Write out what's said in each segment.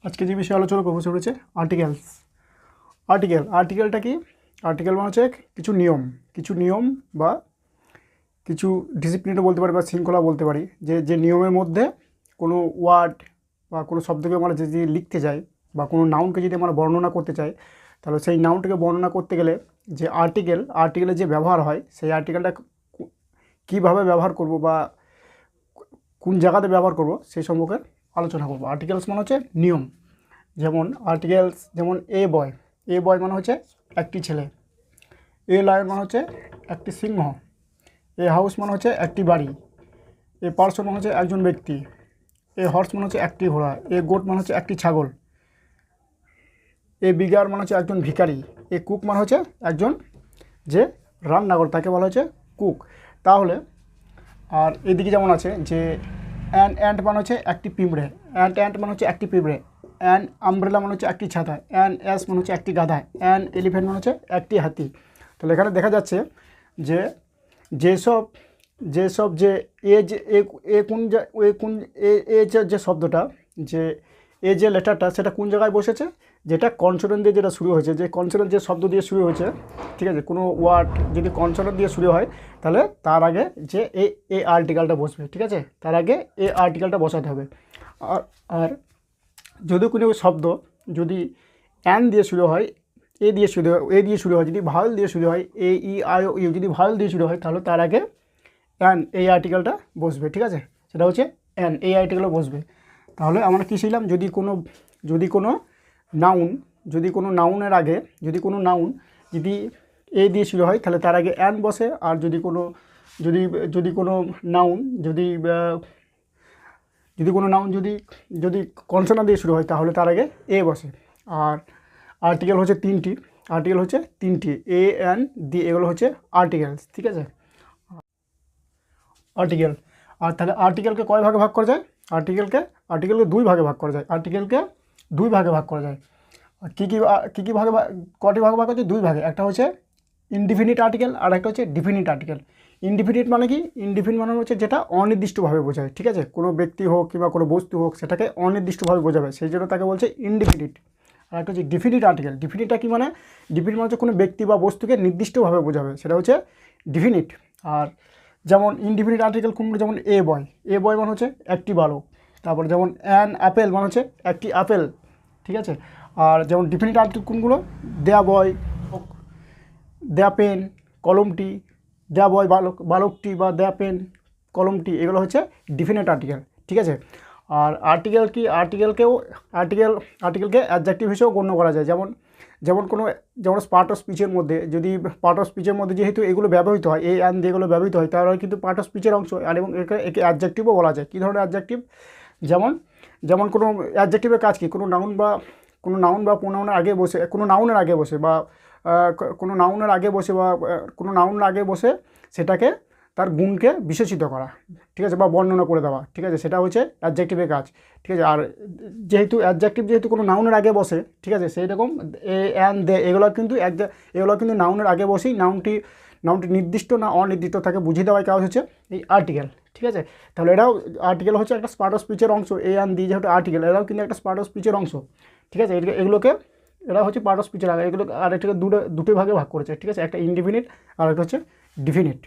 আজকে যে বিষয়ে আলোচনা করবো সেটা হচ্ছে আর্টিকেলস। আর্টিকেলটা কি? আর্টিকেল মানে হচ্ছে কিছু নিয়ম বা কিছু ডিসিপ্লিনও বলতে পারি বা শৃঙ্খলা বলতে পারি, যে নিয়মের মধ্যে কোনো ওয়ার্ড বা কোনো শব্দকে আমরা যদি লিখতে চাই বা কোনো নাউনকে যদি আমরা বর্ণনা করতে চাই, তাহলে সেই নাউনটাকে বর্ণনা করতে গেলে যে আর্টিকেলের যে ব্যবহার হয়, সেই আর্টিকেলটা কীভাবে ব্যবহার করব বা কোন জায়গাতে ব্যবহার করব সেই সম্পর্কে আলোচনা করব। আর্টিকেলস মানে হচ্ছে নিয়ম। যেমন এ বয় মানে হচ্ছে একটি ছেলে, এ লায়ন মানে হচ্ছে একটি সিংহ, এ হাউস মানে হচ্ছে একটি বাড়ি, এ পার্সন মানে হচ্ছে একজন ব্যক্তি, এ হর্স মানে হচ্ছে একটি ঘোড়া, এ গোট মানে হচ্ছে একটি ছাগল, এ বিগার মানে হচ্ছে একজন ভিখারি, এ কুক মানে হচ্ছে একজন যে রান্না করে তাকে বলা হচ্ছে কুক। তাহলে আর এদিকে যেমন আছে যে অ্যান্ড মানে হচ্ছে একটি পিঁপড়ে, অ্যান্ড মানে হচ্ছে একটি পিঁপড়ে, অ্যান আমব্রেলা মানে হচ্ছে একটি ছাতা, অ্যান অ্যাস মানে হচ্ছে একটি গাধা, অ্যান এলিফ্যান্ট মানে হচ্ছে একটি হাতি। তাহলে এখানে দেখা যাচ্ছে যে যেসব যে এ যে এ কোন যে শব্দটা, যে এ যে লেটারটা সেটা কোন জায়গায় বসেছে, যেটা কনসোনেন্ট দিয়ে যেটা শুরু হয়েছে, যে কনসোনেন্ট যে শব্দ দিয়ে শুরু হয়েছে, ঠিক আছে, কোনো ওয়ার্ড যদি কনসোনেন্ট দিয়ে শুরু হয় তাহলে তার আগে যে এ আর্টিকেলটা বসবে, ঠিক আছে, তার আগে এ আর্টিকেলটা বসাতে হবে। আর যদি কোনো শব্দ যদি অ্যান দিয়ে শুরু হয়, এ দিয়ে শুরু হয়, যদি ভাওয়েল দিয়ে শুরু হয়, এ ই আই ও ইউ যদি ভাওয়েল দিয়ে শুরু হয়, তাহলে তার আগে অ্যান এই আর্টিকেলটা বসবে, ঠিক আছে, সেটা হচ্ছে অ্যান এই আর্টিকেলটা বসবে। তাহলে আমরা কী শিখলাম, যদি কোনো নাউনের আগে যদি এ দিয়ে শুরু হয় তাহলে তার আগে অ্যান বসে, আর যদি কোনো নাউন যদি কনসোনেন্ট দিয়ে শুরু হয় তাহলে তার আগে এ বসে। আর আর্টিকেল হচ্ছে তিনটি, এ এন দি, এগুলো হচ্ছে আর্টিকেলস, ঠিক আছে। আর্টিকেল, আর তাহলে আর্টিকেলকে কয় ভাগে ভাগ করা যায়? আর্টিকেলকে দুই ভাগে ভাগ করা যায়। আর কী ভাগে কটি ভাগে ভাগ হচ্ছে? দুই ভাগে। একটা হচ্ছে ইনডিফিনিট আর্টিকেল আর একটা হচ্ছে ডিফিনিট আর্টিকেল। ইনডিফিনিট মানে কি? ইনডিফিনিট মানে হচ্ছে যেটা অনির্দিষ্টভাবে বোঝায়, ঠিক আছে, কোনো ব্যক্তি হোক কিংবা কোনো বস্তু হোক সেটাকে অনির্দিষ্টভাবে বোঝাবে, সেই জন্য তাকে বলছে ইনডিফিনিট। আর একটা হচ্ছে ডিফিনিট আর্টিকেল। ডিফিনিটটা কি মানে? ডিফিনিট মানে হচ্ছে কোনো ব্যক্তি বা বস্তুকে নির্দিষ্টভাবে বোঝাবে, সেটা হচ্ছে ডিফিনিট। আর যেমন ইনডিফিনিট আর্টিকেল কোনগুলো, যেমন এ বয় মানে হচ্ছে একটি বালক। তারপর যেমন অ্যান আপেল মানে হচ্ছে একটি আপেল, ঠিক আছে। আর যেমন ডিফিনিট আর্টিকেল কোনগুলো? দেয়া বয়, দেয়া পেন, কলমটি, দেয়া বয় বালকটি, বা দেয়া পেন কলমটি, এগুলো হচ্ছে ডিফিনিট আর্টিকেল, ঠিক আছে। আর আর্টিকেল কি? আর্টিকেলকে অ্যাডজেক্টিভ হিসেবেও গণ্য করা যায়। যেমন পার্ট অফ স্পিচের মধ্যে যেহেতু এগুলো ব্যবহৃত হয়, এই অ্যান্ড এগুলো ব্যবহৃত হয়, তাহলে কিন্তু পার্ট অফ স্পিচের অংশ, আর এবং একে অ্যাডজেক্টিভও বলা যায়। কী ধরনের অ্যাডজেক্টিভ? যেমন কোনো অ্যাডজেক্টিভের কাজ কি? কোনো নাউন বা প্রোনাউনের আগে বসে, কোনো নাউনের আগে বসে সেটাকে, তার গুণকে বিশেষিত করা, ঠিক আছে, বা বর্ণনা করে দেওয়া, ঠিক আছে, সেটা হচ্ছে অ্যাডজেক্টিভের কাজ, ঠিক আছে। আর যেহেতু কোনো নাউনের আগে বসে, ঠিক আছে, সেই রকম এ অ্যান্ড দে এগুলো কিন্তু নাউনের আগে বসেই নাউনটি নির্দিষ্ট না অনির্দিষ্ট তাকে বুঝিয়ে দেওয়ার কাজ হচ্ছে এই আর্টিকেল, ঠিক আছে। তাহলে এটাও আর্টিকেল হচ্ছে একটা পার্ট অফ স্পিচের অংশ। এ অ্যান্ড দি যেহেতু আর্টিকেল, এরাও কিন্তু একটা পার্ট অফ স্পিচের অংশ, ঠিক আছে। এরা হচ্ছে পার্ট অফ স্পিচের আগে, এগুলো আর এটাকে দুটো ভাগে ভাগ করেছে, ঠিক আছে, একটা ইনডিফিনিট আর একটা হচ্ছে ডিফিনিট।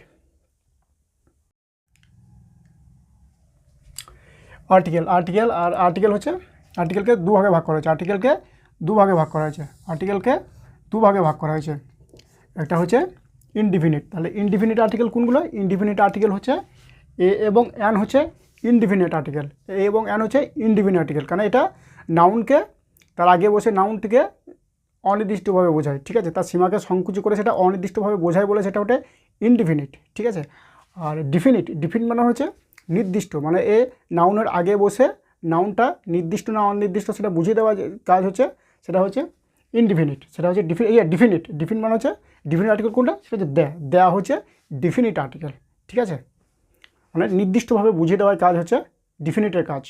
আর্টিকেলকে দুভাগে ভাগ করা হয়েছে। একটা হচ্ছে ইনডিফিনিট। তাহলে ইনডিফিনিট আর্টিকেল কোনগুলো? ইনডিফিনিট আর্টিকেল হচ্ছে এ এবং অ্যান হচ্ছে ইনডিফিনিট আর্টিকেল। এ এবং অ্যান হচ্ছে ইনডিফিনিট আর্টিকেল, কারণ এটা নাউনকে তার আগে বসে নাউনটিকে অনির্দিষ্টভাবে বোঝায়, ঠিক আছে, তার সীমাকে সংকুচি করে সেটা অনির্দিষ্টভাবে বোঝায় বলে সেটা ওটা ইনডিফিনিট, ঠিক আছে। আর ডিফিনিট মানে হচ্ছে নির্দিষ্ট, মানে এ নাউনের আগে বসে নাউনটা নির্দিষ্ট না অনির্দিষ্ট সেটা বুঝিয়ে দেওয়া কাজ হচ্ছে, সেটা হচ্ছে ইনডিফিনিট, সেটা হচ্ছে ডিফিনিট মানে হচ্ছে ডিফিনিট আর্টিকেল কোনটা? সেটা হচ্ছে দেয়া হচ্ছে ডিফিনিট আর্টিকেল, ঠিক আছে, মানে নির্দিষ্টভাবে বুঝিয়ে দেওয়ার কাজ হচ্ছে ডিফিনিটের কাজ।